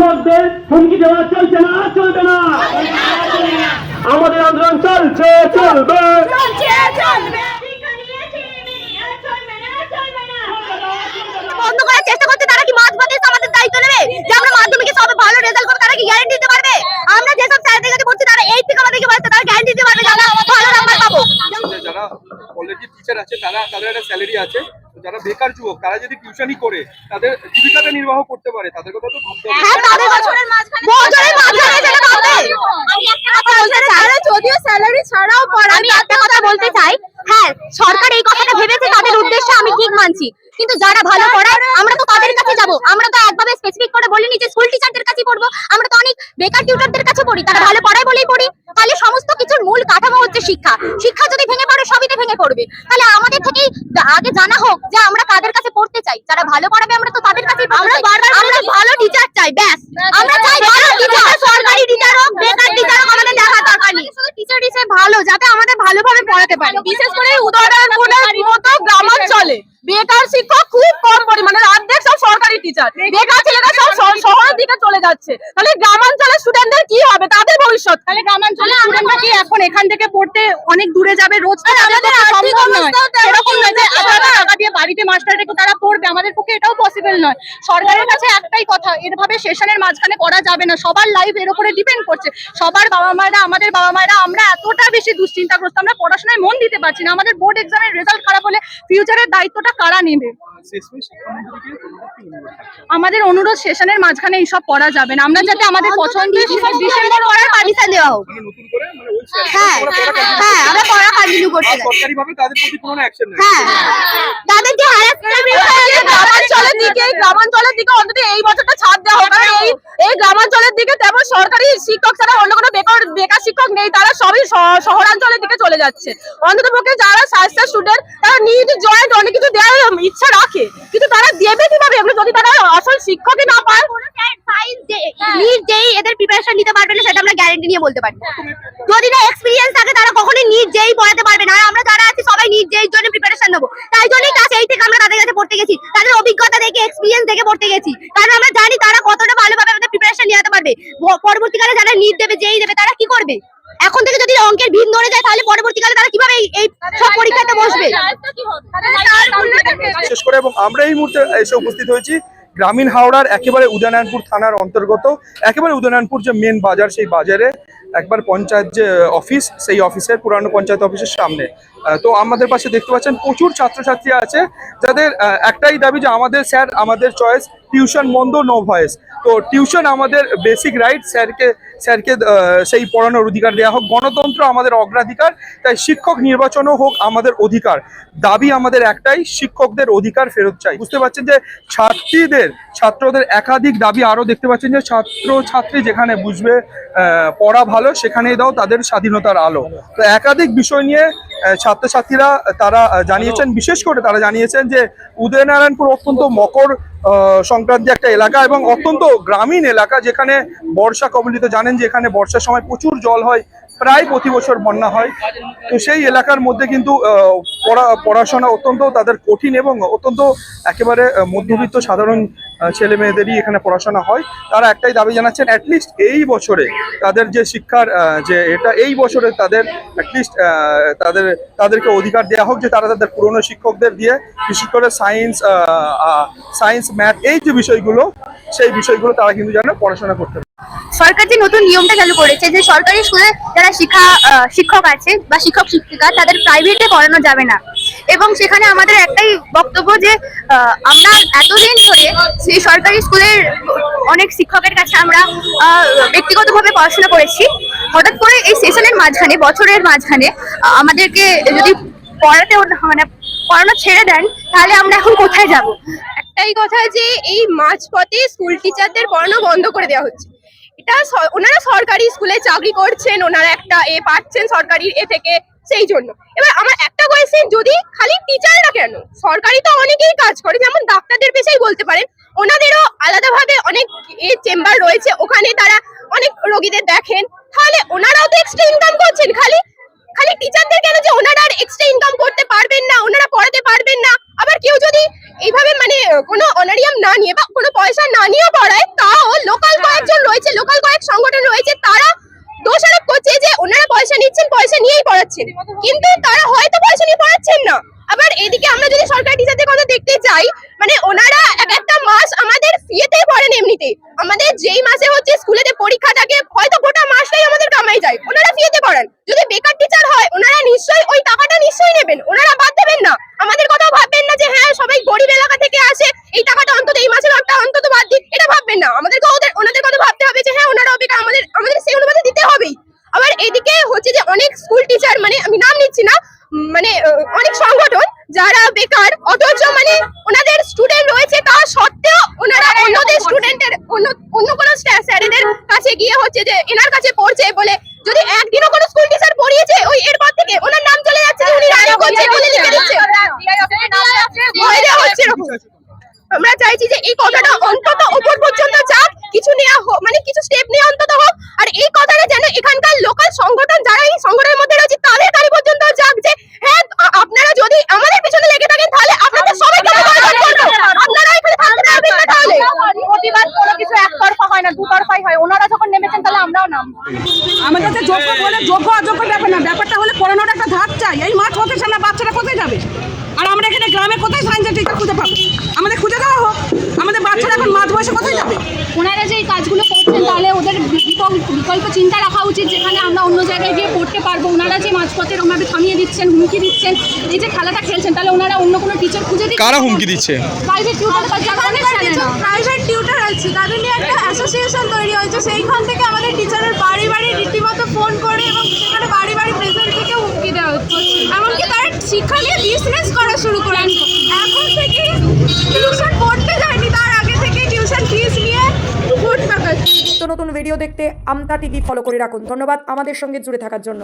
শিক্ষকদের হুমকি দেওয়া চলছে না, চলবে না। আমাদের আন্দোলন চলছে, চলবে। বন্ধ করার চেষ্টা করছে তারা কি মাঝপথে আমাদের দায়িত্ব নেবে যে আমরা মাধ্যমিকে সব ভালো রেজাল্ট করব? তারা কি গ্যারান্টি দিতে পারবে? আমরা যেসব স্যারদের কাছে বলছি তারা এই থেকে আমাদেরকে বলছে তারা গ্যারান্টি দিতে পারবে যে আমরা ভালো নাম্বার পাবো। যারা অলরেডি টিচার আছে তাদের একটা স্যালারি আছে, যারা বেকার যুবক তারা যদি টিউশনই করে তাদের জীবিকাটা নির্বাহ করতে পারে, তাদের কথা তো ভাবতে হবে। হ্যাঁ, তাদের বছরের মাঝখানে সেটা ভাববে। আমি একটা কথা বলতে চাই, যদিও স্যালারি ছাড়াও পড়ায়, আমি একটা কথা বলতে চাই, হ্যাঁ সরকার এই কথাটা ভেবেছে তাদের উদ্দেশ্যে আমি ঠিক মানছি, কিন্তু যারা ভালো পড়ায় আমরা তো তাদের কাছে যাব। আমরা তো একভাবে স্পেসিফিক করে বলিনি যে স্কুল টিচারদের কাছে পড়বো, আমরা তো অনেক বেকার টিউটরদের কাছে পড়ি, তারা ভালো পড়ায় বলেই পড়ি। তাহলে সমস্ত কিছুর মূল কাঠামো হচ্ছে শিক্ষা। শিক্ষা যদি ভেঙে পড়ে সবইতে ভেঙে পড়বে। তাহলে আমাদের থেকেই আগে জানা হোক যে আমরা কাদের কাছে পড়তে চাই, যারা ভালো পড়াবে আমরা তো তাদের কাছেই পড়তে চাই। আমরা ভালো টিচার চাই, ব্যাস। আমরা চাই ভালো টিচার, সরকারি টিচার হোক, বেকার টিচার হোক, আমাদের দেখা দরকার নেই। শুধু টিচার হিসেবে ভালো, যাতে আমাদের ভালোভাবে পড়াতে পারে। বিশেষ করে উদাহরণের মতো গ্রামাঞ্চলে বেকার শিক্ষক খুব কম পরিমাণে, অর্ধেক সব সরকারি টিচার। বেকার ছেলেরা সব শহরের দিকে চলে যাচ্ছে। তাহলে গ্রামাঞ্চলের স্টুডেন্টদের কি হবে, তাদের ভবিষ্যৎ? তাহলে গ্রামাঞ্চলে স্টুডেন্টরা কি এখন এখান থেকে পড়তে অনেক দূরে যাবে? রোজ আমাদের সম্ভব নয়, এরকম নয় যে আপনারা টাকা দিয়ে বাড়িতে মাস্টার রেখে তারা পড়বে, আমাদের পক্ষে এটাও পসিবল নয়। সরকারের কাছে একটাই কথা, এভাবে সেশনের মাঝখানে করা যাবে না। সবার লাইফ এর উপরে ডিপেন্ড করছে। সবার বাবা মায়েরা, আমাদের বাবা মায়েরা, আমরা এতটা বেশি দুশ্চিন্তাগ্রস্ত, আমরা পড়াশোনায় মন দিতে পারছি না। আমাদের বোর্ড এক্সামের রেজাল্ট খারাপ হলে ফিউচারের দায়িত্বটা কারা নেবে? আমাদের অনুরোধ, সেশনের মাঝখানে এইসব করা যাবে না। আমরা যাতে আমাদের পছন্দের ডিসেম্বর পড়ার পারমিশন দেওয়া হোক। হ্যাঁ হ্যাঁ, আমরা পড়া কন্টিনিউ করতে চাই। সরকারিভাবে তাদের প্রতি কোনো অ্যাকশন নেই। হ্যাঁ, তাদের যে গ্রামাঞ্চলের দিকে অন্তত এই বছরটা ছাড় দেওয়া হোক। কারণ এই গ্রামাঞ্চলের দিকে তেমন সরকারি শিক্ষক ছাড়া অন্য কোনো বেকার শিক্ষক নেই, তারা সবই শহরাঞ্চলের দিকে চলে যাচ্ছে। অন্তত পক্ষে যারা সায়েন্সের স্টুডেন্ট তারা নিট জয়েন্ট অনেক কিছু দেওয়ার ইচ্ছা রাখে, কিন্তু তারা দেবে কিভাবে এগুলো যদি তারা আসল শিক্ষকই না পায়? নিট যেই এদের প্রিপারেশন নিতে পারবে না সেটা আমরা গ্যারান্টি নিয়ে বলতে পারি। যদি না এক্সপেরিয়েন্স থাকে তারা কখনোই নিট যেই পড়াতে পারবে না। আর আমরা যারা আছি সবাই নিট যেই জন্য প্রিপারেশন নেবো, তাই জন্যই ক্লাস 8 থেকে আমরা তাদের কাছে পড়তে গেছি, তাদের অভিজ্ঞতা দেখে, এক্সপেরিয়েন্স দেখে পড়তে গেছি। কারণ আমরা জানি তারা কতটা ভালোভাবে আমাদের প্রিপারেশন নিতে পারবে। পরবর্তীকালে যারা নিট দেবে, যেই দেবে, তারা কি করবে? এখন থেকে যদি অঙ্কের ভিন ধরে যায় তাহলে পরবর্তীকালে তারা কিভাবে এই সব পরীক্ষাতে বসবে? বিশেষ করে এবং আমরা এই মুহূর্তে এসে উপস্থিত হয়েছি গ্রামীণ হাওড়ার একেবারে উদয়নারায়ণপুর থানার অন্তর্গত, একেবারে উদয়নারায়ণপুর যে মেন বাজার, সেই বাজারে একবার পঞ্চায়েত যে অফিস, সেই অফিসের পুরানো পঞ্চায়েত অফিসের সামনে। তো আমাদের পাশে দেখতে পাচ্ছেন প্রচুর ছাত্রছাত্রী আছে যাদের একটাই দাবি যে আমাদের স্যার, আমাদের চয়েস, টিউশন বন্ধ, নো ভয়েস। তো টিউশন আমাদের বেসিক রাইট, স্যারকে সেই পড়ানোর অধিকার দেওয়া হোক। গণতন্ত্র আমাদের অগ্রাধিকার, তাই শিক্ষক নির্বাচনও হোক আমাদের অধিকার। দাবি আমাদের একটাই, শিক্ষকদের অধিকার ফেরত চাই। বুঝতে পারছেন যে ছাত্রদের একাধিক দাবি আরো দেখতে পাচ্ছেন যে ছাত্রছাত্রী যেখানে বুঝবে পড়া ভালো সেখানেই দাও তাদের স্বাধীনতার আলো। তো একাধিক বিষয় নিয়ে ছাত্রছাত্রীরা তারা জানিয়েছেন, বিশেষ করে তারা জানিয়েছেন যে উদয়নারায়ণপুর অত্যন্ত মকর সংক্রান্তি একটা এলাকা এবং অত্যন্ত গ্রামীণ এলাকা, যেখানে বর্ষা কবলিত। জানেন যে এখানে বর্ষার সময় প্রচুর জল হয়, প্রায় প্রতি বছর বন্যা হয়। তো সেই এলাকার মধ্যে কিন্তু পড়াশোনা অত্যন্ত তাদের কঠিন এবং অত্যন্ত একেবারে মধ্যবিত্ত সাধারণ ছেলে মেয়েদেরই এখানে পড়াশোনা হয়। তারা একটাই দাবি জানাচ্ছেন, অ্যাটলিস্ট এই বছরে তাদের যে শিক্ষার যে এটা, এই বছরে তাদের অ্যাটলিস্ট তাদেরকে অধিকার দেওয়া হোক যে তারা তাদের পুরনো শিক্ষকদের দিয়ে বিশেষ করে সায়েন্স ম্যাথ এই যে বিষয়গুলো, সেই বিষয়গুলো তারা কিন্তু যেন পড়াশোনা করতে পারে। সরকার যে নতুন নিয়মটা চালু করেছে যে সরকারি স্কুলে যারা শিক্ষক আছে বা শিক্ষক শিক্ষিকা তাদের প্রাইভেটে পড়ানো যাবে না, এবং সেখানে আমাদের একটাই বক্তব্য যে আমরা এতদিন ধরে সেই সরকারি স্কুলের অনেক শিক্ষকের কাছে আমরা ব্যক্তিগতভাবে পড়াশোনা করেছি। হঠাৎ করে এই সেশনের মাঝখানে, বছরের মাঝখানে আমাদেরকে যদি পড়ানো ছেড়ে দেন তাহলে আমরা এখন কোথায় যাব? একটাই কথা যে এই মাঝপথে স্কুল টিচারদের পড়ানো বন্ধ করে দেওয়া হচ্ছে। এটা ওনারা সরকারি স্কুলে চাকরি করছেন, ওনারা একটা পাচ্ছেন সরকারি থেকে, সেই জন্য। এবার আমার একটা কোয়েশ্চেন, যদি খালি টিচাররা কেন, সরকারি তো অনেকেই কাজ করে, যেমন ডাক্তারদের পেশাই বলতে পারেন, ওনাদেরও আলাদাভাবে অনেক চেম্বার রয়েছে, ওখানে তারা অনেক রোগীদের দেখেন, তাহলে ওনারাও তো এক্সট্রা ইনকাম করছেন। খালি টিচারদের কেন যে ওনারা আর এক্সট্রা ইনকাম করতে পারবেন না, ওনারা পড়াতে পারবেন না? আবার কেউ যদি এইভাবে কোনো অনারিয়াম না নিয়ে বা কোনো পয়সা না নিয়েও পড়ায়, তাও লোকাল কয়েক ফ্রিতে। আমাদের যেই মাসে হচ্ছে স্কুলেতে পরীক্ষা থাকে হয়তো গোটা মাসটাই আমাদের কামাই যায়, ওনারা ফ্রিতে পড়ান। যদি বেকার টিচার হয় ওনারা নিশ্চয়ই ওই টাকাটা নিশ্চয়ই নেবেন, ওনারা বাদ দেবেন না। আমাদের কথাও ভাববেন না যে হ্যাঁ সবাই গরিব এলাকা থেকে আসে, এই টাকাটা অন্তত এই মাসের একটা অন্তত বাদ দিক, এটা ভাববেন না। আমাদেরকে ওনাদের কথা ভাবতে হবে যে হ্যাঁ ওনারাও বেকার, আমাদের সেই অনুপাতে দিতে হবেই। আবার এদিকে হচ্ছে যে অনেক স্কুল টিচার, মানে আমি নাম নিচ্ছি না, মানে অনেক সংগঠন যারা বেকার, অথচ মানে ওনাদের স্টুডেন্ট রয়েছে তা সত্ত্বেও ওনারা অন্যদের স্টুডেন্টের অন্য কোনো স্যারেদের কাছে গিয়ে হচ্ছে যে এনার কাছে পড়ছে বলে, যদি একদিনও কোনো স্কুল টিচার পড়িয়েছে ওই এরপর থেকে ওনার নাম চলে যাচ্ছে যে উনি রানি করছে বলে লিখে দিচ্ছে, ভয় দেওয়া হচ্ছে এরকম। আমরা চাইছি যে এই কথাটা অন্তত ওপর পর্যন্ত যাক, কিছু নেওয়া হোক, মানে কিছু স্টেপ নেওয়া অন্তত হোক। আর এই কথাটা যেন এখানকার লোকাল সংগঠন যারা এই সংগঠনের মধ্যে রয়েছে তাদের কাছে পর্যন্ত যাক যে হ্যাঁ আপনারা যদি আমাদের পিছনে লেগে থাকেন তাহলে আপনাদের সবাইকে বয়কট করব, আপনারা এখানে থাকতে পারবেন না। তাহলে প্রতিবাদ কোনো কিছু একতরফা হয় না, দুতরফাই হয়। ওনারা যখন নেমেছেন তাহলে আমরাও নামবো। আমাদের কাছে যোগ্য বলে যোগ্য অযোগ্য ব্যাপার না, ব্যাপারটা হলে পড়ানোর একটা ধাপ চাই। এই মাঠ হতে সামনে বাচ্চারা কোথায় যাবে? আর আমরা এখানে গ্রামে কোথায় সায়েন্সের টিচার খুঁজে পাবো? আমাদের খুঁজে দেওয়া হোক। আমাদের বাচ্চারা এখন মাঝ বয়সে কোথায় যাবে? ওনারা যে এই কাজগুলো করছেন তাহলে ওদের বিকল্প চিন্তা রাখা উচিত, যেখানে আমরা অন্য জায়গায় গিয়ে পড়তে পারবো। ওনারা যে মাঝপথের ওনাদের থামিয়ে দিচ্ছেন, হুমকি দিচ্ছেন, এই যে খেলাটা খেলছেন, তাহলে ওনারা অন্য কোনো টিচার খুঁজে দিচ্ছেন। কারা হুমকি দিচ্ছে? প্রাইভেট টিউটর প্রাইভেট টিউটর আছে, তাদের নিয়ে একটা অ্যাসোসিয়েশন তৈরি হয়েছে। সেইখান থেকে আমাদের টিচারের বাড়ি বাড়ি রীতিমতো ফোন করে এবং সেখানে বাড়ি বাড়ি প্রেজেন্ট থেকে হুমকি দেওয়া হচ্ছে। এমনকি তারা শিক্ষা নিয়ে বিজনেস করা শুরু করেন। এখন থেকে টিউশন পড়তে যায়নি, তার আগে থেকে টিউশন ফিস নিয়ে ভোট টাকা। নতুন ভিডিও দেখতে আমতা টিভি ফলো করে রাখুন। ধন্যবাদ আমাদের সঙ্গে জুড়ে থাকার জন্য।